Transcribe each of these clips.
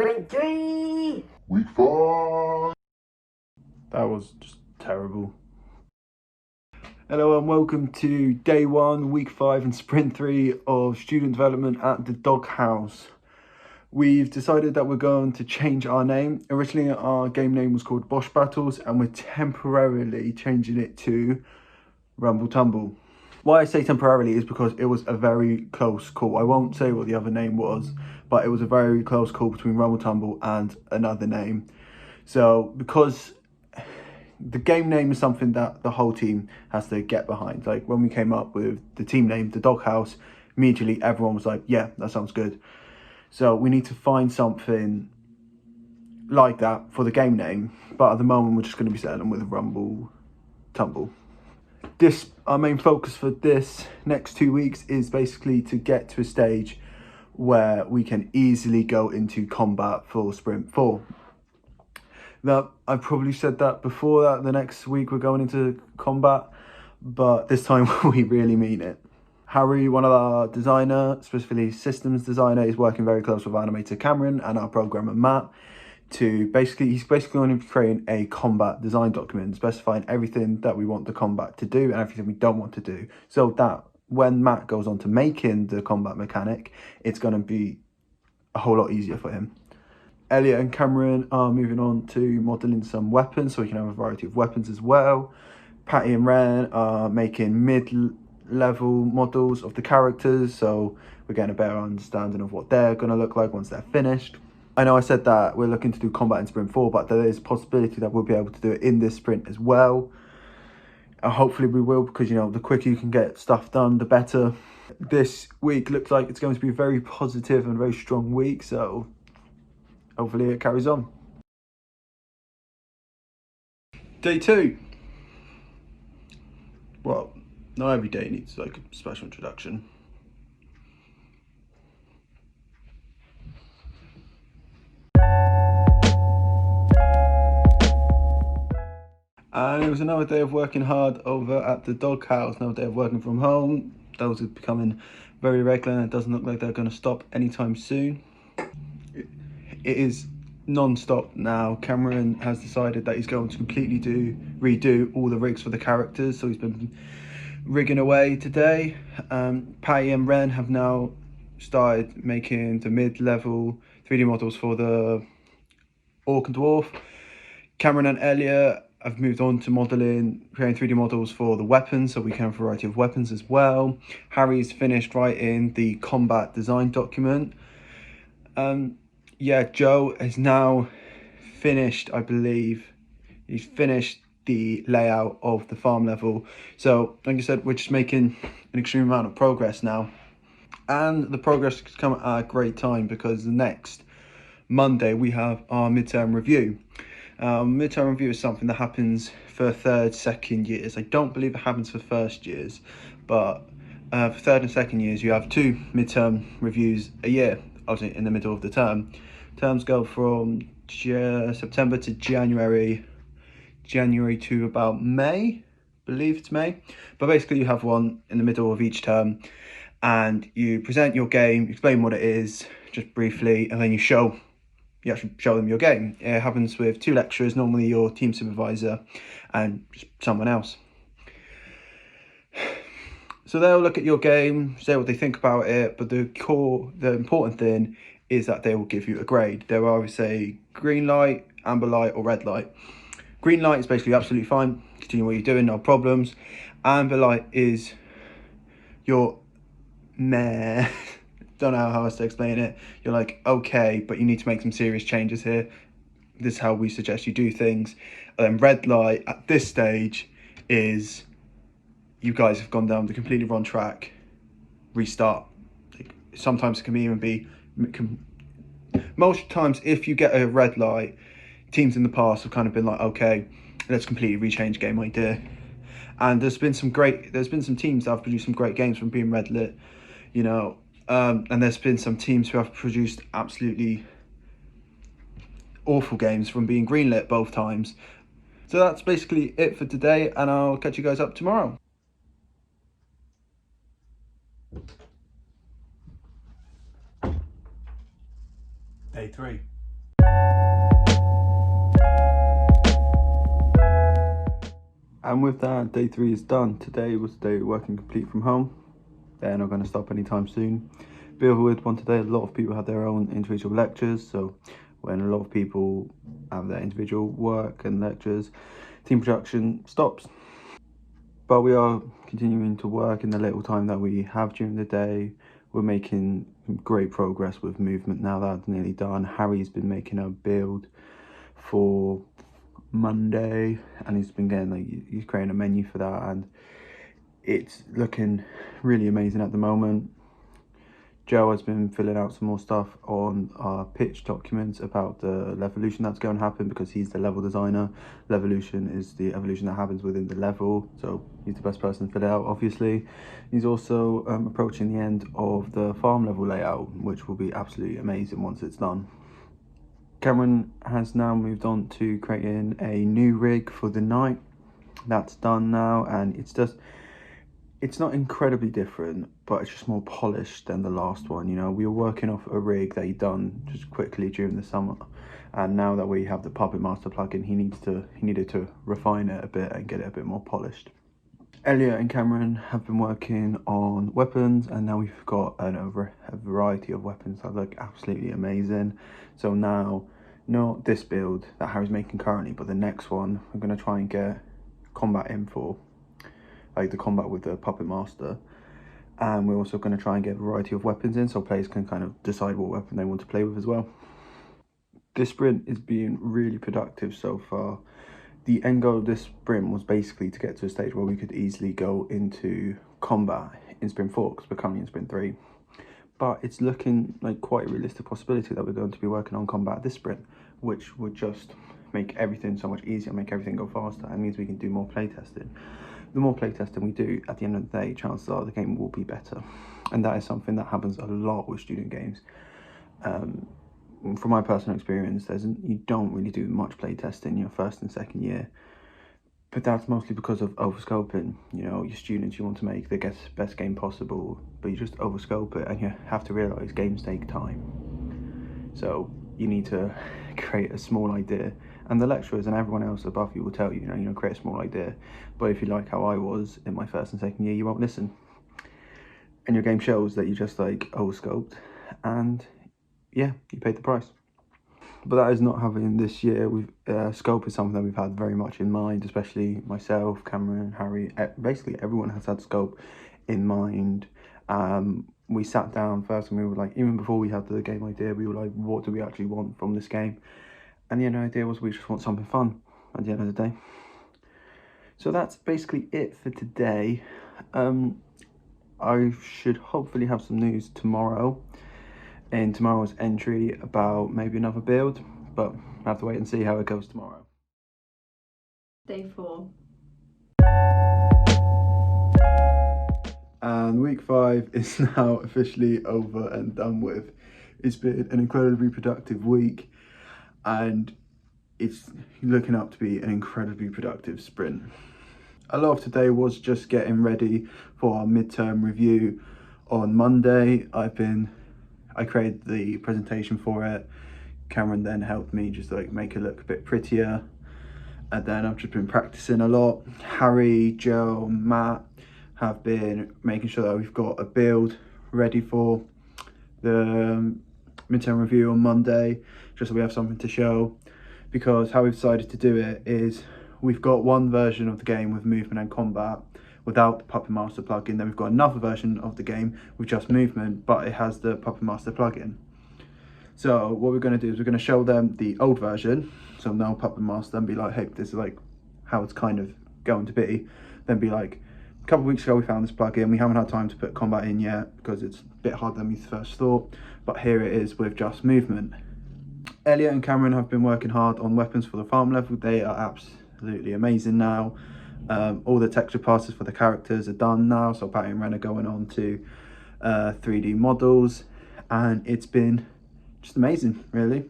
Sprint 3! Week 5! That was just terrible. Hello and welcome to day 1, week 5 and sprint 3 of student development at the Doghouse. We've decided that we're going to change our name. Originally our game name was called Bosch Battles and we're temporarily changing it to Rumble Tumble. Why I say temporarily is because it was a very close call. I won't say what the other name was, but it was a very close call between Rumble Tumble and another name. So because the game name is something that the whole team has to get behind. Like when we came up with the team name, the Doghouse, immediately everyone was like, yeah, that sounds good. So we need to find something like that for the game name. But at the moment, we're just going to be settling with Rumble Tumble. Our main focus for this next 2 weeks is basically to get to a stage where we can easily go into combat for sprint 4. Now, I probably said that before, that the next week we're going into combat, but this time we really mean it. Harry, one of our designer, specifically systems designer, is working very close with animator Cameron and our programmer Matt to he's basically going to be creating a combat design document specifying everything that we want the combat to do and everything we don't want to do, so that when Matt goes on to making the combat mechanic, it's going to be a whole lot easier for him. Elliot and Cameron are moving on to modelling some weapons so we can have a variety of weapons as well. Patty and Ren are making mid-level models of the characters, so we're getting a better understanding of what they're going to look like once they're finished. I know I said that we're looking to do combat in sprint 4, but there is a possibility that we'll be able to do it in this sprint as well. Hopefully we will, because you know, the quicker you can get stuff done, the better. This week looks like it's going to be a very positive and very strong week, so hopefully it carries on. Day 2. Well, not every day needs like a special introduction. And it was another day of working hard over at the Doghouse, another day of working from home. Those are becoming very regular and it doesn't look like they're going to stop anytime soon. It is non-stop now. Cameron has decided that he's going to completely redo all the rigs for the characters, so he's been rigging away today. Patty and Ren have now started making the mid-level 3D models for the Orc and Dwarf. Cameron and Elliot have moved on to creating 3D models for the weapons, so we can have a variety of weapons as well. Harry's finished writing the combat design document. Yeah, Joe has now finished, I believe, he's finished the layout of the farm level. So, like I said, we're just making an extreme amount of progress now. And the progress has come at a great time because the next Monday we have our midterm review. Midterm review is something that happens for third, second years. I don't believe it happens for first years, but for third and second years you have 2 midterm reviews a year, obviously in the middle of the term. Terms go from September to January to about May, I believe it's May, but basically you have one in the middle of each term and you present your game, explain what it is just briefly, and then you actually show them your game. It happens with 2 lecturers, normally your team supervisor and just someone else. So they'll look at your game, say what they think about it, but the important thing is that they will give you a grade. There will either say green light, amber light or red light. Green light is basically absolutely fine, continue what you're doing, no problems. Amber light is your meh. Don't know how else to explain it. You're like, okay, but you need to make some serious changes here. This is how we suggest you do things. And then red light at this stage is you guys have gone down the completely wrong track. Restart. Sometimes it can even be, most times if you get a red light, teams in the past have kind of been like, okay, let's completely rechange game idea. And there's been some teams that have produced some great games from being red lit, you know. And there's been some teams who have produced absolutely awful games from being greenlit both times. So that's basically it for today, and I'll catch you guys up tomorrow. Day 3. And with that, day 3 is done. Today was the day working complete from home. They're not going to stop anytime soon. Bit of a weird one today. A lot of people had their own individual lectures, so when a lot of people have their individual work and lectures, team production stops. But we are continuing to work in the little time that we have during the day. We're making great progress with movement now. That's nearly done. Harry's been making a build for Monday, and he's been getting he's creating a menu for that, and it's looking really amazing at the moment. Joe has been filling out some more stuff on our pitch documents about the levolution that's going to happen, because he's the level designer. Levolution is the evolution that happens within the level, so he's the best person to fill it out, obviously. He's also approaching the end of the farm level layout, which will be absolutely amazing once it's done. Cameron has now moved on to creating a new rig for the night. That's done now, and it's not incredibly different, but it's just more polished than the last one. You know, we were working off a rig that he'd done just quickly during the summer, and now that we have the Puppet Master plugin, he needed to refine it a bit and get it a bit more polished. Elliot and Cameron have been working on weapons, and now we've got a variety of weapons that look absolutely amazing. So now, not this build that Harry's making currently, but the next one, we're going to try and get combat in for, like the combat with the Puppet Master. And we're also going to try and get a variety of weapons in, so players can kind of decide what weapon they want to play with as well. This sprint is being really productive so far. The end goal of this sprint was basically to get to a stage where we could easily go into combat in sprint 4, because we're currently in sprint 3. But it's looking like quite a realistic possibility that we're going to be working on combat this sprint, which would just make everything so much easier, make everything go faster, and means we can do more playtesting. The more playtesting we do, at the end of the day, chances are the game will be better. And that is something that happens a lot with student games. From my personal experience, you don't really do much playtesting your first and second year. But that's mostly because of overscoping. You know, your students, you want to make the best game possible, but you just overscope it, and you have to realise games take time. So you need to create a small idea, and the lecturers and everyone else above you will tell you, you know, create a small idea. But if you like how I was in my first and second year, you won't listen. And your game shows that you just like overscoped, and yeah, you paid the price. But that is not happening this year. Scope is something that we've had very much in mind, especially myself, Cameron, Harry. Basically, everyone has had scope in mind. We sat down first, and we were like, even before we had the game idea, we were like, what do we actually want from this game? And the idea was we just want something fun at the end of the day. So that's basically it for today. I should hopefully have some news tomorrow in tomorrow's entry about maybe another build, but I have to wait and see how it goes tomorrow. Day 4. And week 5 is now officially over and done with. It's been an incredibly productive week, and it's looking up to be an incredibly productive sprint. A lot of today was just getting ready for our midterm review on Monday. I created the presentation for it. Cameron then helped me just like make it look a bit prettier. And then I've just been practicing a lot. Harry, Joe, Matt have been making sure that we've got a build ready for the midterm review on Monday, just so we have something to show. Because how we've decided to do it is we've got one version of the game with movement and combat without the Puppet Master plugin. Then we've got another version of the game with just movement, but it has the Puppet Master plugin. So what we're going to do is we're going to show them the old version, so no Puppet Master, and be like, hey, this is like how it's kind of going to be. Then be like, a couple of weeks ago we found this plugin, we haven't had time to put combat in yet because it's a bit harder than we first thought, but here it is with just movement. Elliot and Cameron have been working hard on weapons for the farm level. They are absolutely amazing now. All the texture passes for the characters are done now, so Patty and Ren are going on to 3D models, and it's been just amazing, really.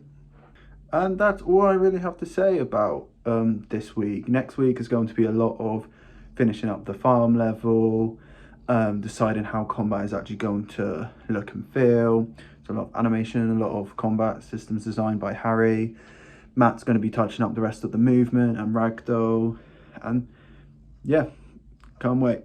And that's all I really have to say about this week. Next week is going to be a lot of finishing up the farm level, deciding how combat is actually going to look and feel, It's a lot of animation, a lot of combat systems designed by Harry. Matt's going to be touching up the rest of the movement and ragdoll. And yeah, can't wait.